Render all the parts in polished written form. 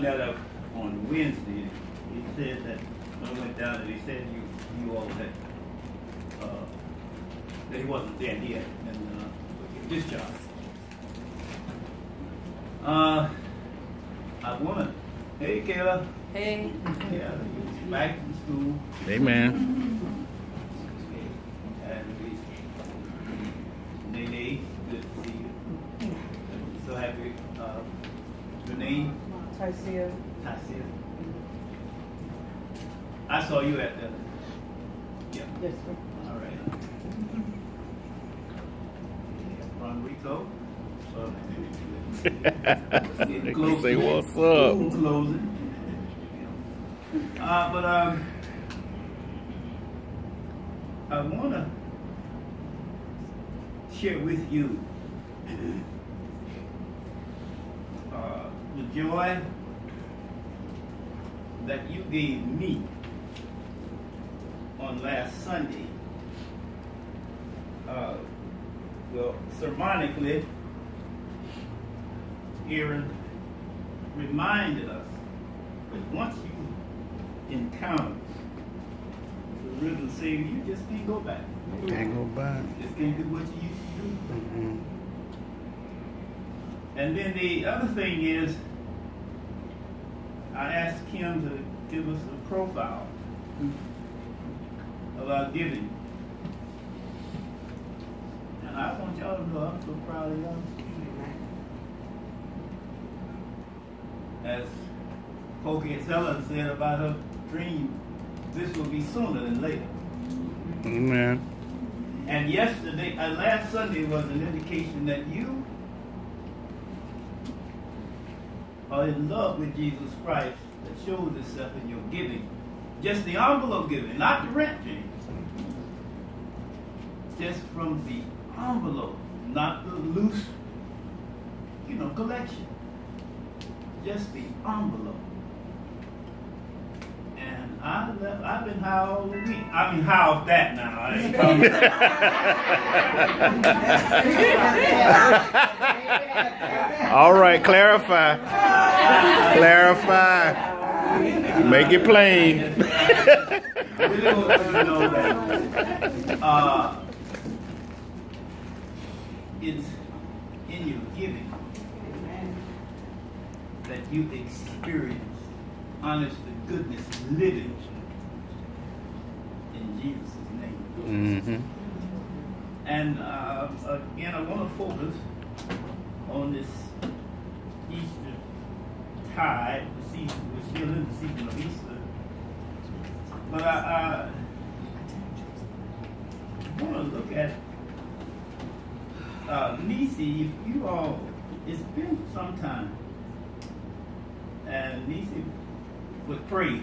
that up on Wednesday. He said that when I went down and he said you all had that he wasn't dead yet and discharged. I want to. Hey, Kayla. Hey. Yeah, you're back from school. Amen. And Nene, good to see you. So happy. Your name? Taisia. Taisia. I saw you at the. Yeah. Yes, sir. All right. Ron Rico. They say what's up. Closing. But I want to share with you the joy that you gave me on last Sunday. Well, sermonically, Aaron reminded us that once you encounter the risen Savior, you just can't go back. Can't go back. You just can't do what you used to do. Mm-hmm. And then the other thing is, I asked Kim to give us a profile of our giving. And I want y'all to know I'm so proud of y'all. As Pokey Ellen said about her dream, this will be sooner than later. Amen. And yesterday, last Sunday was an indication that you are in love with Jesus Christ that shows itself in your giving. Just the envelope giving, not the rent change. Just from the envelope, not the loose, collection. Just the envelope. And I've been high all the week. I mean, high off that now. I ain't All right, clarify. Clarify. Make it plain. really want you to know that it's in your giving that you experience honest to goodness living in Jesus' name. Mm-hmm. And again, I want to focus on this Easter tide. We're still in the season of Easter. But I want to look at Nisi. If you all, it's been some time. And Nisi would pray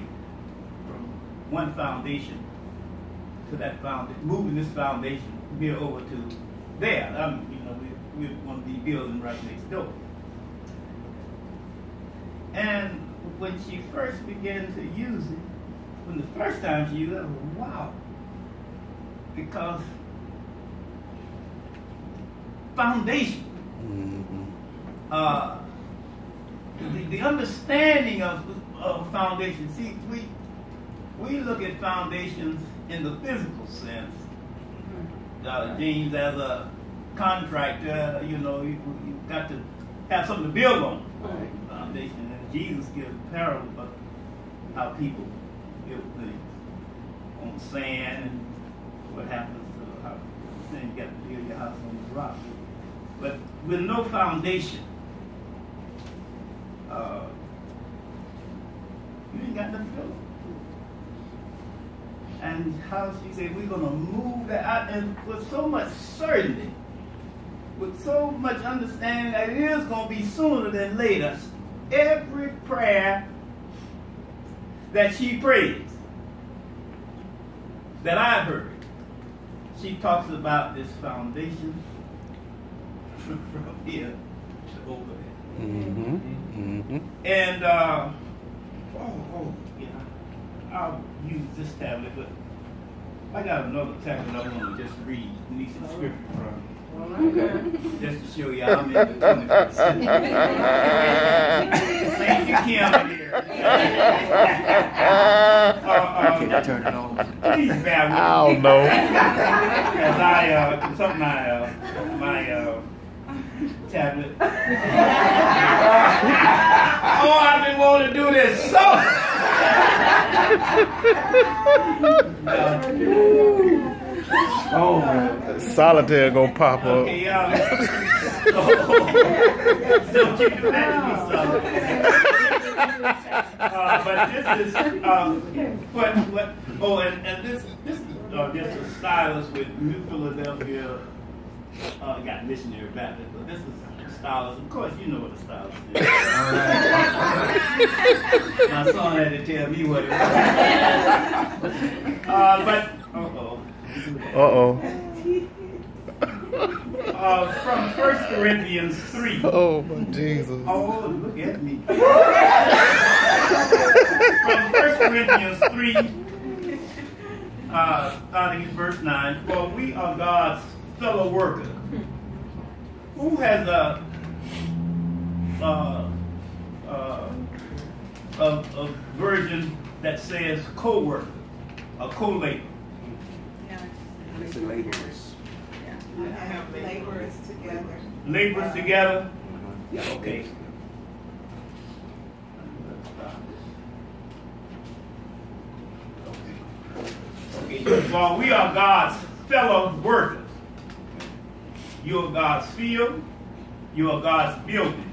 from one foundation to that foundation, moving this foundation here over to there. We're going to be building right next door. And when she first began to use it, when the first time she used it, I was, wow. Because foundation. Mm-hmm. The understanding of foundation. See, we look at foundations in the physical sense. James, as a contractor, you've got to have something to build on. Right. Foundation. And Jesus gives a parable about how people build things on sand and what happens to how you got to build your house on the rock. But with no foundation, you ain't got nothing to build on. And how she said, we're going to move that out, and with so much certainty, with so much understanding that it is going to be sooner than later. Every prayer that she prays, that I've heard, she talks about this foundation from here to over there. Mm-hmm. Mm-hmm. And, I'll use this tablet, but I got another tablet I want to just read Niece's scripture from. Just to show you I'm in the 21st century. Thank you, Kim, here. Can I turn it on? Please bear with me. I don't know. As I consult my tablet. Oh, I've been wanting to do this so. Oh, man. Solitaire gonna pop up. Okay, y'all. Don't you do that to me, son. But this is what? Oh, and this is just a stylus with New Philadelphia. Got missionary Baptist, but this is a stylus. Of course, you know what a stylus is. My son had to tell me what it was. But from 1 Corinthians 3. Oh my Jesus. Oh, look at me. From 1 Corinthians 3, starting in verse 9. For we are God's fellow worker. Who has a version that says co-worker, a co-labor? It's laborers. Laborers together. Laborers together? Yeah. Okay. Okay. Well, we are God's fellow workers. You are God's field. You are God's building.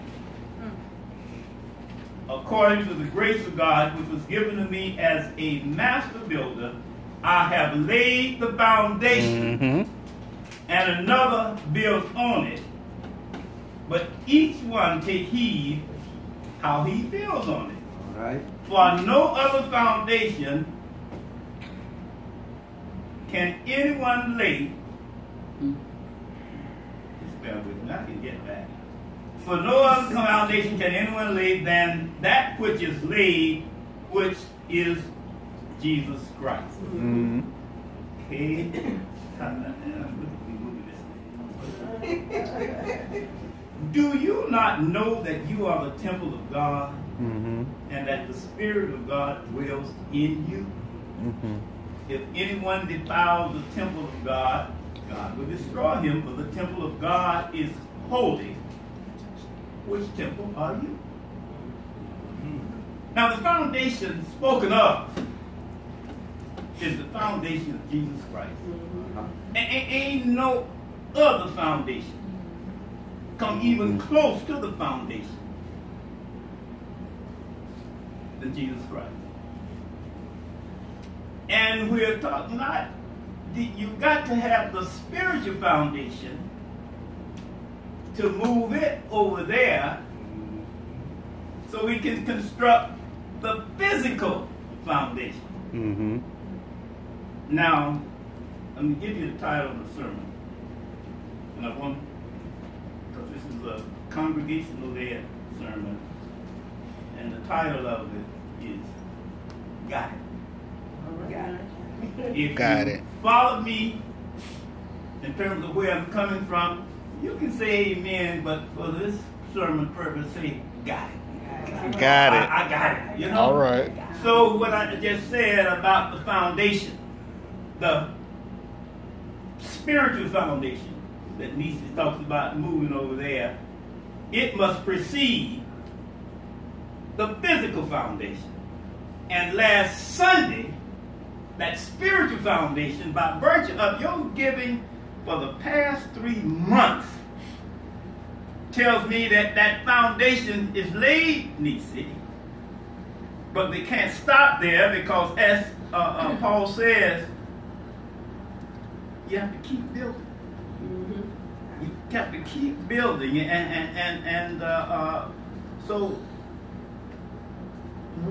According to the grace of God, which was given to me as a master builder, I have laid the foundation, and another builds on it. But each one take heed how he builds on it. All right. For no other foundation can anyone lay. Just bear with me, I can get that. For no other foundation can anyone lay than that which is laid, which is Jesus Christ. Okay. Do you not know that you are the temple of God, and that the Spirit of God dwells in you? If anyone defiles the temple of God, God will destroy him, for the temple of God is holy. Which temple are you? Now the foundation spoken of is the foundation of Jesus Christ. Ain't no other foundation come even close to the foundation than Jesus Christ. And we're talking not, you got to have the spiritual foundation to move it over there so we can construct the physical foundation. Now, let me give you the title of the sermon. And I want, because this is a congregational-led sermon, and the title of it is Got It. If Got you it. follow me in terms of where I'm coming from, you can say amen, but for this sermon purpose, say got it. Got it. I got it. You know? All right. So what I just said about the foundation, the spiritual foundation that Nietzsche talks about moving over there, it must precede the physical foundation. And last Sunday, that spiritual foundation, by virtue of your giving for the past 3 months, tells me that that foundation is laid, Nietzsche. But they can't stop there because, as Paul says, you have to keep building. You have to keep building, and so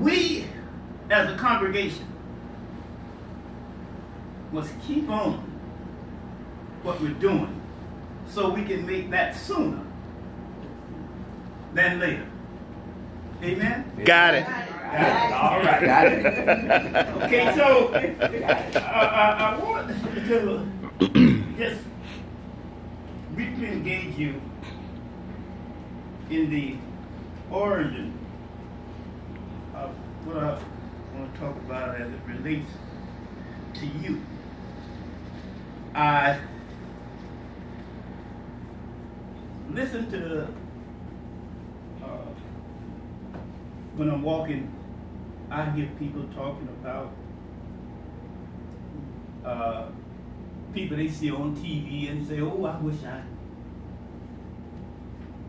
we, as a congregation, must keep on what we're doing so we can make that sooner than later. Amen? Got it. All right. Got it. Okay, so I want to just briefly engage you in the origin of what I want to talk about as it relates to you. I listen to when I'm walking, I hear people talking about people they see on TV and say, "Oh, I wish I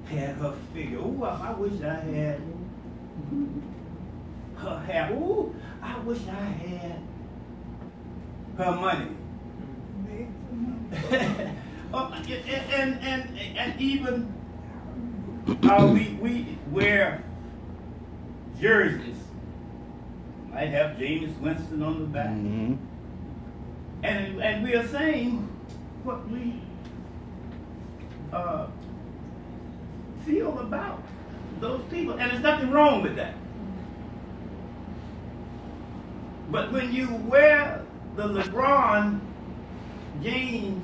had her figure. Oh, I wish I had her hair. Oh, I wish I had her money." and even we wear jerseys. Might have James Winston on the back. Mm-hmm. And we are saying what we feel about those people. And there's nothing wrong with that. But when you wear the LeBron James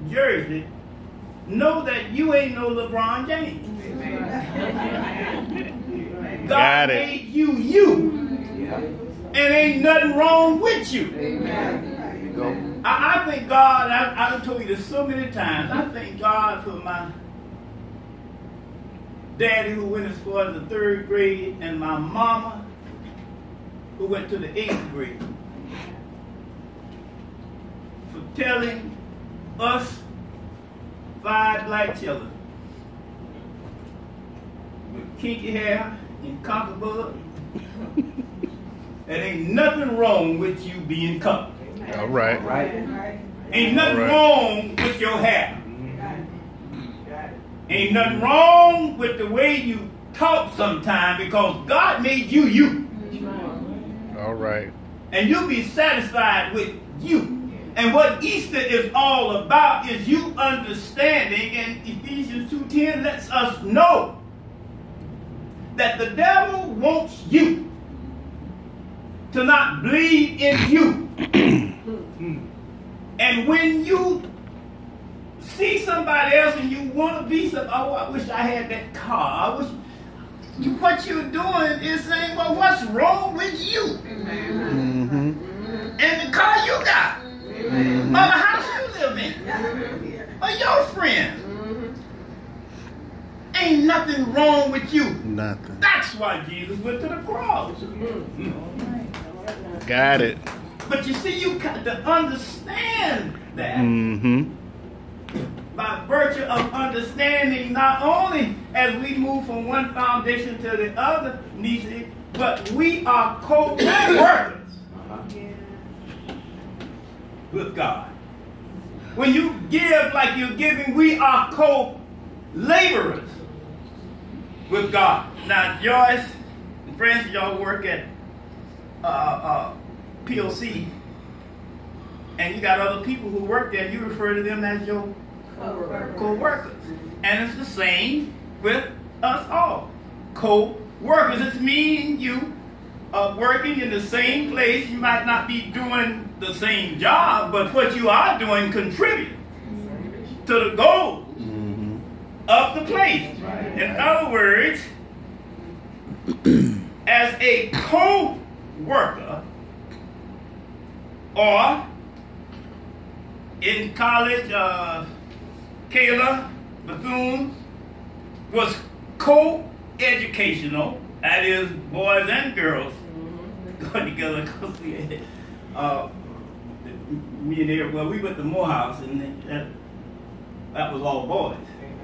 jersey, know that you ain't no LeBron James. God made you you. And ain't nothing wrong with you. I thank God, I've told you this so many times, I thank God for my daddy who went as far as the 3rd grade and my mama who went to the 8th grade for telling us 5 black children with kinky hair and conker bud, there ain't nothing wrong with you being colored. All right. Ain't nothing wrong with your hair. Ain't nothing wrong with the way you talk sometimes because God made you you. All right. And you'll be satisfied with you. And what Easter is all about is you understanding, and Ephesians 2:10 lets us know that the devil wants you to not believe in you. And when you see somebody else and you want to be something, oh, I wish I had that car. What you're doing is saying, well, what's wrong with you? Mm-hmm. And the car you got. Mm-hmm. Or the house you live in. Or your friend. Ain't nothing wrong with you. Nothing. That's why Jesus went to the cross. Got it. But you see, you got to understand that. Mm-hmm. By virtue of understanding not only as we move from one foundation to the other, Nisi, but we are co-workers with God. When you give like you're giving, we are co-laborers with God. Now, Joyce and Francis, y'all work at POC, and you got other people who work there, and you refer to them as your co-workers. And it's the same with us all. Co-workers. It's me and you working in the same place. You might not be doing the same job, but what you are doing contributes to the goals of the place. In other words, as a co-worker, or in college, Kayla Bethune was co-educational, that is, boys and girls going together. Me and her, well, we went to Morehouse, and that was all boys.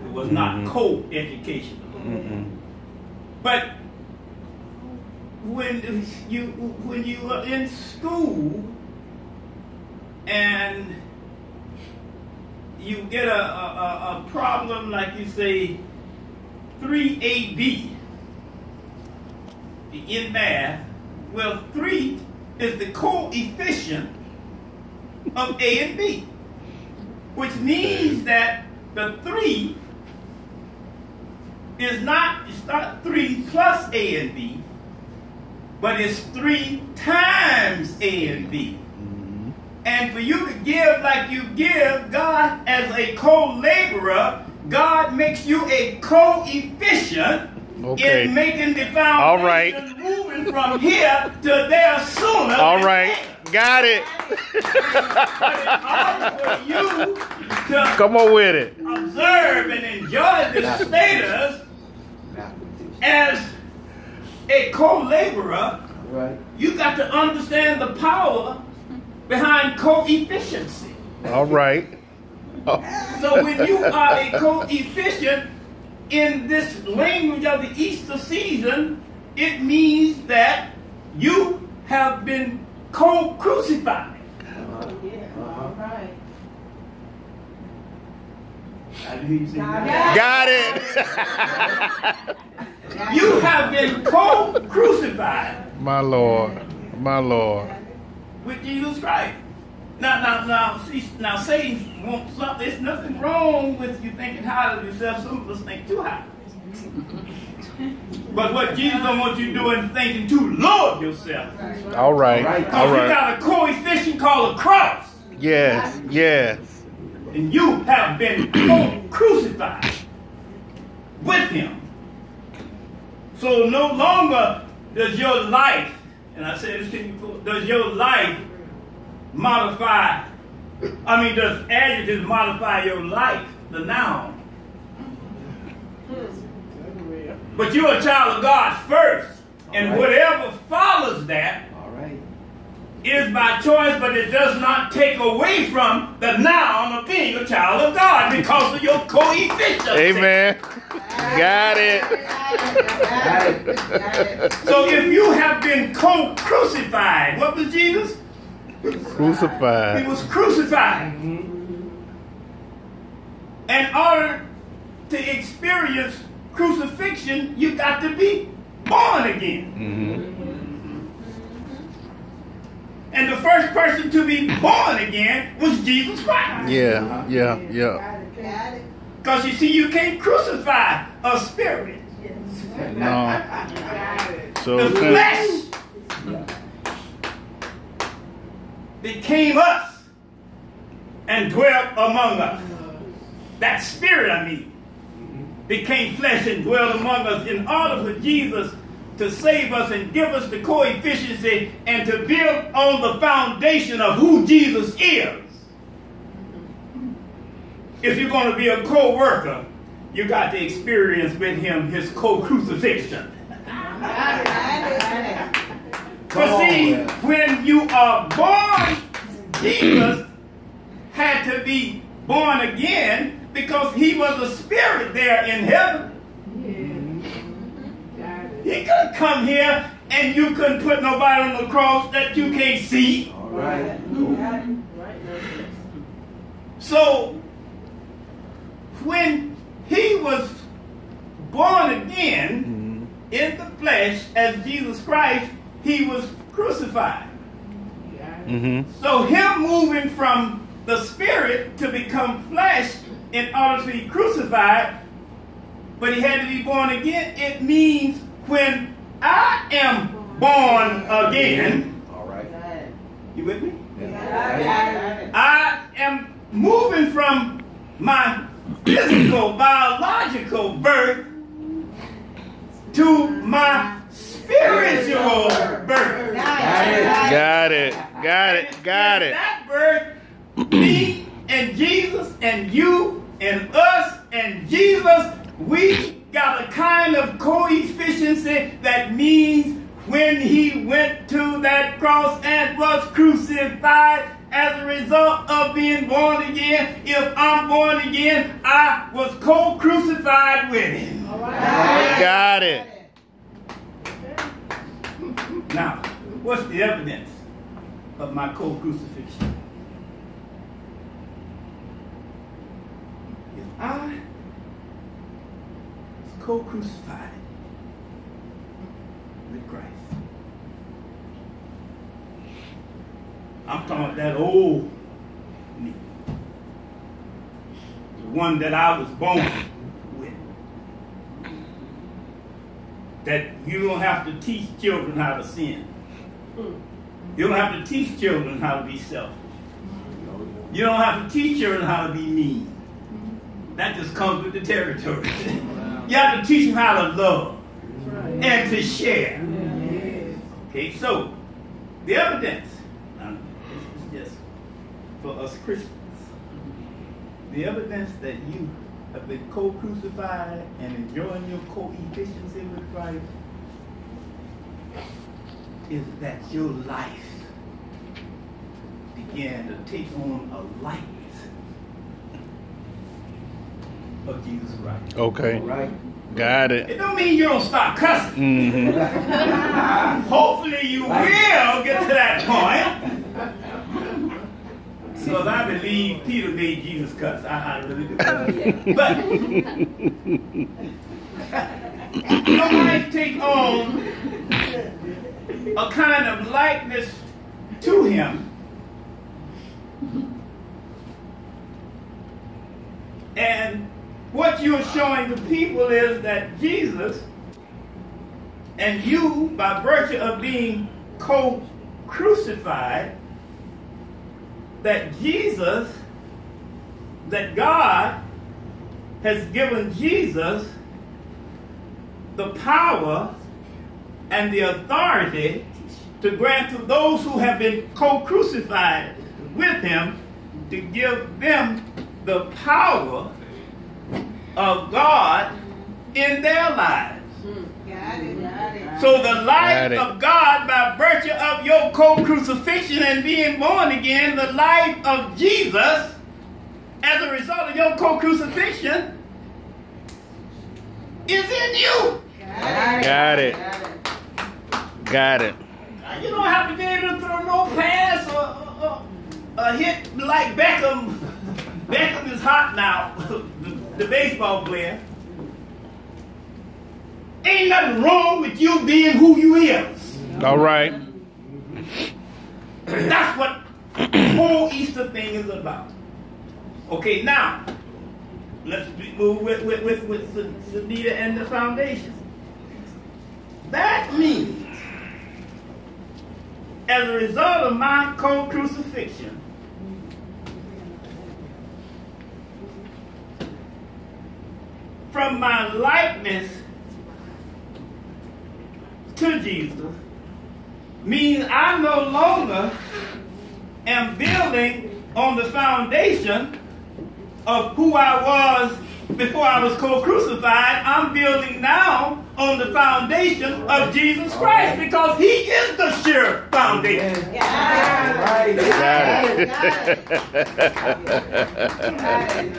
It was not co-educational. But when you are in school and you get a problem like you say 3AB in math, well, 3 is the coefficient of A and B, which means that the 3 is not, it's not 3 plus A and B, but it's 3 times A and B. And for you to give like you give, God, as a co-laborer, God makes you a co-efficient in making the foundation moving from here to there sooner. All right. Got it. But in order for you to come on with it, observe and enjoy the status as a co-laborer, you got to understand the power behind co-efficiency. All right. So when you are a co-efficient in this language of the Easter season, it means that you have been co-crucified. Got it. You have been co-crucified. My Lord. My Lord. With Jesus Christ. Now, Satan wants something. There's nothing wrong with you thinking high of yourself. Some of us think too high. But what Jesus don't want you doing is thinking too low of yourself. All right. Because you got a coefficient called a cross. Yes. Yes. And you have been crucified with him. So no longer does your life, and I said this to you before, does your life modify, does adjectives modify your life, the noun? But you're a child of God first. And whatever follows that is by choice, but it does not take away from the noun of being a child of God because of your co-efficiency. Amen. Got it. So if you have been co-crucified, what was Jesus? Crucified. He was crucified. In order to experience crucifixion, you got to be born again. And the first person to be born again was Jesus Christ. Yeah. Because you see, you can't crucify a spirit. No. So the flesh became us and dwelt among us. That spirit, became flesh and dwelt among us in order for Jesus to save us and give us the co-efficiency and to build on the foundation of who Jesus is. If you're going to be a co-worker, you got to experience with him his co-crucifixion. But see, when you are born, Jesus had to be born again because he was a spirit there in heaven. He couldn't come here and you couldn't put nobody on the cross that you can't see. So, when he was born again in the flesh as Jesus Christ, he was crucified. So him moving from the spirit to become flesh in order to be crucified, but he had to be born again, it means when I am born again, you with me? I am moving from my physical, biological birth to my spiritual birth. Got it. That birth, me and Jesus and you and us and Jesus, we got a kind of co-efficiency that means when he went to that cross and was crucified as a result of being born again, if I'm born again, I was co-crucified with him. Got it. Now, what's the evidence of my co-crucifixion? If I was co-crucified with Christ, I'm talking about that old me, the one that I was born with. That you don't have to teach children how to sin. You don't have to teach children how to be selfish. You don't have to teach children how to be mean. That just comes with the territory. You have to teach them how to love and to share. Okay, so the evidence, now, this is just for us Christians. The evidence that you have been co-crucified and enjoying your co-efficiency with Christ is that your life began to take on a likeness of Jesus Christ. Okay. Right. Got it. It don't mean you don't stop cussing. Mm-hmm. Hopefully you will get to that point. Because I believe Peter made Jesus cuss. I really do. But your life take on a kind of likeness to him. And what you're showing the people is that Jesus and you, by virtue of being co-crucified, that Jesus, that God has given Jesus the power and the authority to grant to those who have been co-crucified with him, to give them the power of God in their lives. So the life of God, by virtue of your co-crucifixion and being born again, the life of Jesus, as a result of your co-crucifixion, is in you. Got it. Got it. You don't have to be able to throw no pass or a hit like Beckham. Beckham is hot now, the baseball player. Ain't nothing wrong with you being who you is. All right. That's what the whole Easter thing is about. Okay, now, let's move with Sunita and the foundation. That means, as a result of my co-crucifixion, from my likeness to Jesus, means I no longer am building on the foundation of who I was before I was co-crucified. I'm building now on the foundation of Jesus Christ, because he is the sure foundation. Right. Got it.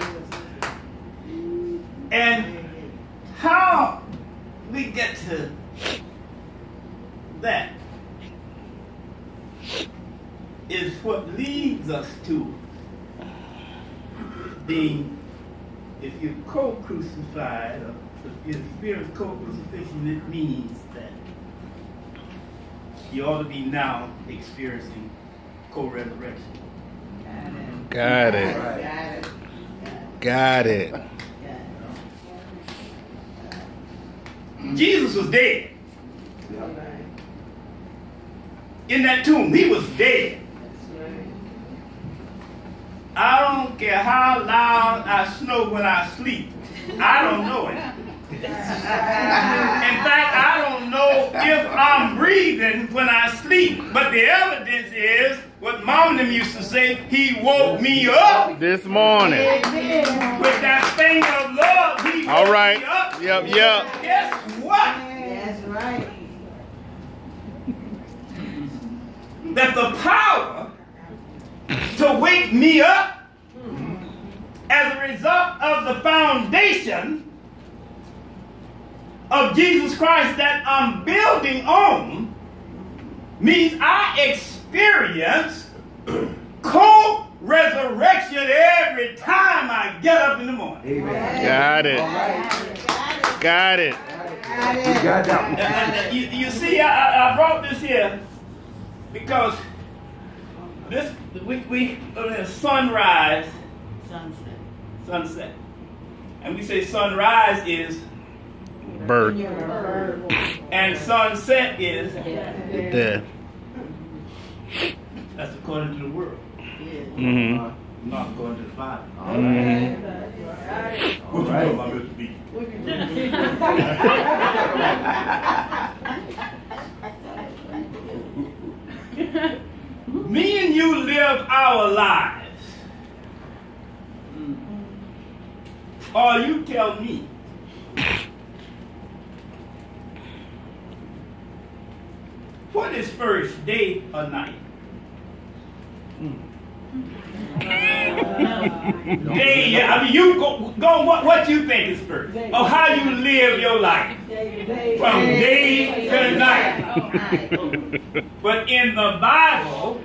And how we get to that is what leads us to being, if you're co-crucified, or if your spirit's co-crucifixion, it means that you ought to be now experiencing co-resurrection. Got it. Got it. Jesus was dead. In that tomb, he was dead. I don't care how loud I snore when I sleep. I don't know it. In fact, I don't know if I'm breathing when I sleep. But the evidence is what Mom and them used to say, he woke me up This morning. with that thing of love. He woke All right. me up. Yep. Guess what? That's right. That the power to wake me up as a result of the foundation of Jesus Christ that I'm building on means I experience co-resurrection every time I get up in the morning. Got it. Got it. You got that. You see, I brought this here because this we sunrise, sunset, and we say sunrise is Bird. and sunset is Dead. that's according to the world. Mm-hmm. Not going to the Bible. Mhm. What you know about Mr. B? Me and you live our lives. Or you tell me. What is first, day or night? Day, yeah. I mean, you go what you think is first, or how you live your life from day to night. But in the Bible,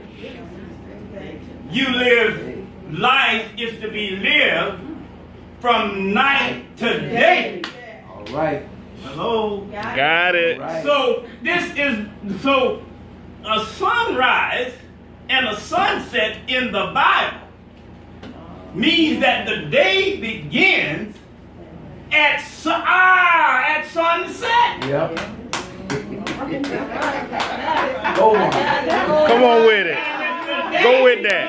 you live life is to be lived from night to day. All right. Hello. Got it. Right. So a sunrise and a sunset in the Bible means that the day begins at sunset. Yep. Go on. Come on with it. Go with that.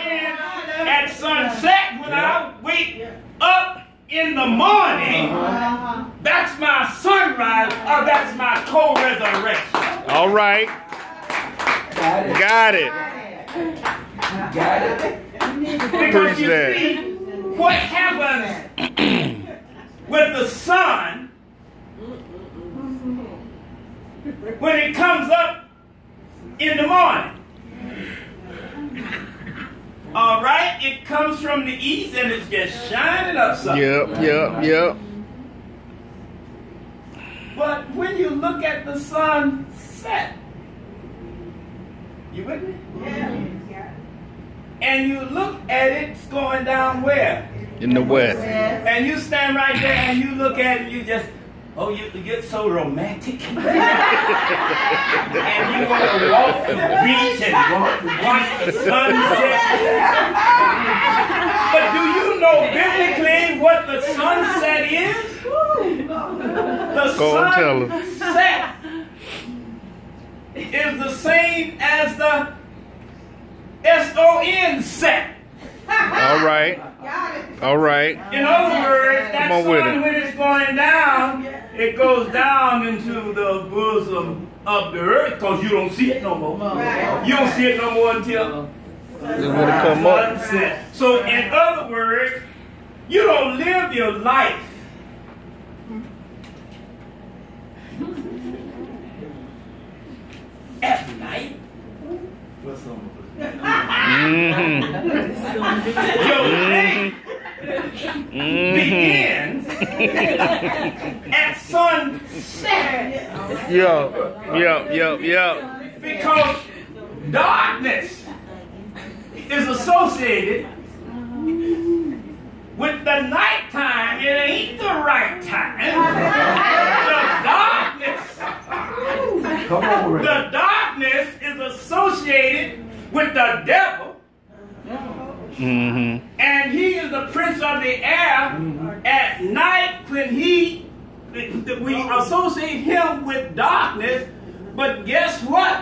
At sunset, when I wake up in the morning, that's my sunrise, or that's my co-resurrection. All right. Got Got it. it. Got it. Because Preach you that. see, what happens with the sun when it comes up in the morning? All right, it comes from the east and it's just shining up something. Yep. But when you look at the sun set, you with me? Yeah. And you look at it, it's going down where? In the west. And you stand right there and you look at it, you just, oh, you get so romantic. And you want to walk the beach and watch the sunset. But do you know biblically what the sunset is? The Go on, tell him. sunset is the same as the S-O-N set. All right. All right. In other words, that Come on with sun, it. when it's going down, it goes down into the bosom of the earth because you don't see it no more. You don't see it no more until Then when it come up. sunset. So, in other words, you don't live your life at night. What's some Mhm. Your day begins at sunset Yep. because darkness is associated with the nighttime. It ain't the right time. Come on, Rick. The darkness is associated with the devil. Mhm. And he is the prince of the air. At night, when we associate him with darkness, but guess what?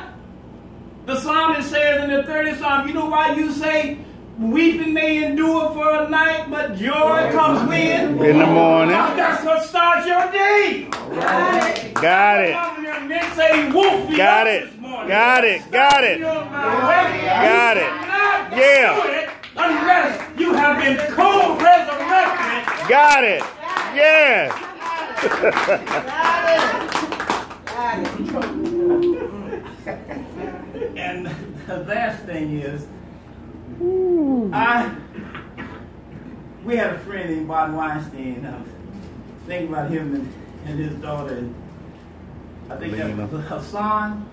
The psalmist says in the 30th Psalm, you know why you say, weeping may endure for a night, but joy comes when? In the morning. That's what starts your day. Got it. Men say he woke me Got up it. this morning. Got it. Got it. Got it. Yeah. Unless you have been co-resurrected. Got it. Yes. And the last thing is, we had a friend named Bob Weinstein. I was thinking about him and his daughter. I think that was Hassan.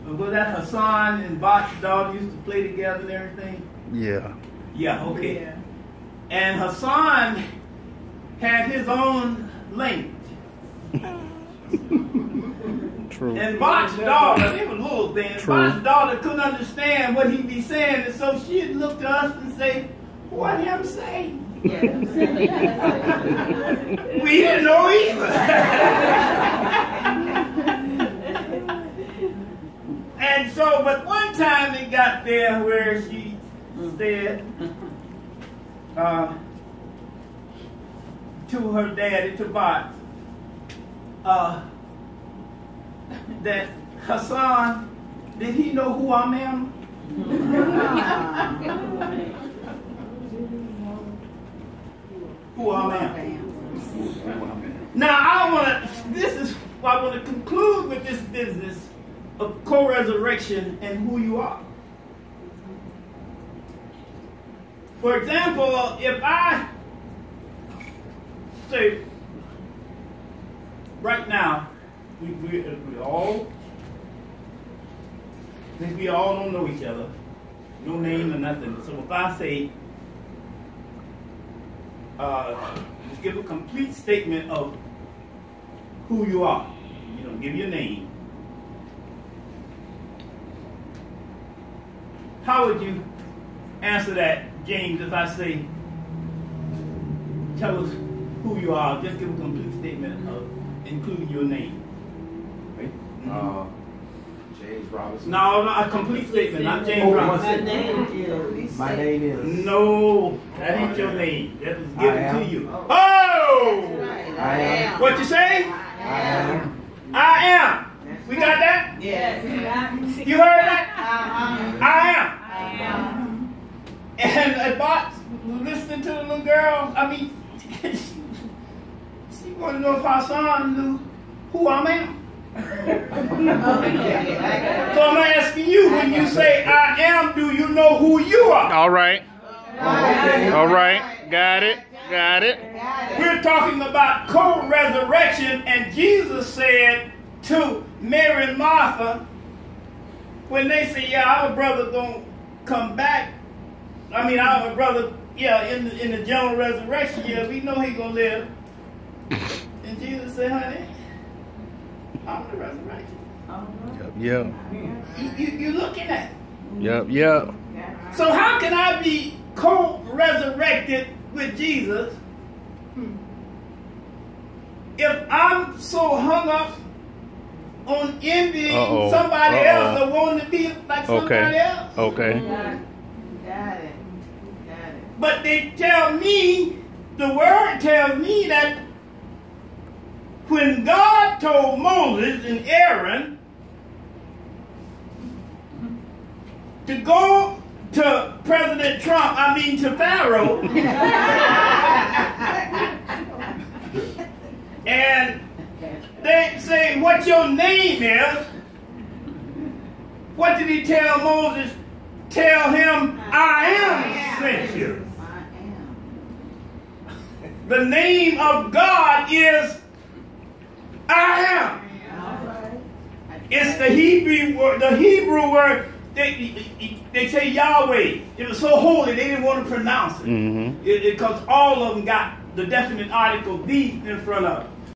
Was that Hassan and Bot's daughter used to play together and everything? Yeah. Yeah, okay. Yeah. And Hassan had his own language. True. And Bot's daughter, they were little things. True. Bot's daughter couldn't understand what he'd be saying, and so she'd look to us and say, what him say? We didn't know either. And so, but one time it got there where she said to her daddy, to Bart, that Hassan, did he know who I am? Who I am. Now this is why I want to conclude with this business of co-resurrection and who you are. For example, if I say right now, we all don't know each other, no name or nothing. So if I say, just give a complete statement of who you are, give your name. How would you answer that, James, if I say, tell us who you are, just give a complete statement of including your name? Right? James Robinson. No, a complete statement, not James Robinson. My name is. No, that ain't your name. That was given to you. Oh! I am. What you say? I am. I am. We got that? Yes. You heard that? I am. And Bart listening to the little girl, I mean, she wanted to know if Hassan knew who I am. So I'm asking you, when you say I am, do you know who you are? All right. All right. Got it. Got it. We're talking about co-resurrection, and Jesus said to Mary and Martha, when they say, yeah, our brother gonna come back, I mean, our brother, yeah, in the general resurrection, yeah, we know he gonna live. And Jesus said, honey, I'm the resurrection. Yep. You looking at it. Yep. So how can I be co-resurrected with Jesus if I'm so hung up on envying somebody else or wanting to be like somebody else? Okay. Got it. But they tell me, the word tells me that when God told Moses and Aaron to go to President Trump, to Pharaoh, and they say, what your name is, what did he tell Moses? Tell him, I am sent you. The name of God is I am. It's the Hebrew word. They say Yahweh. It was so holy they didn't want to pronounce it. Because all of them got the definite article the in front of it.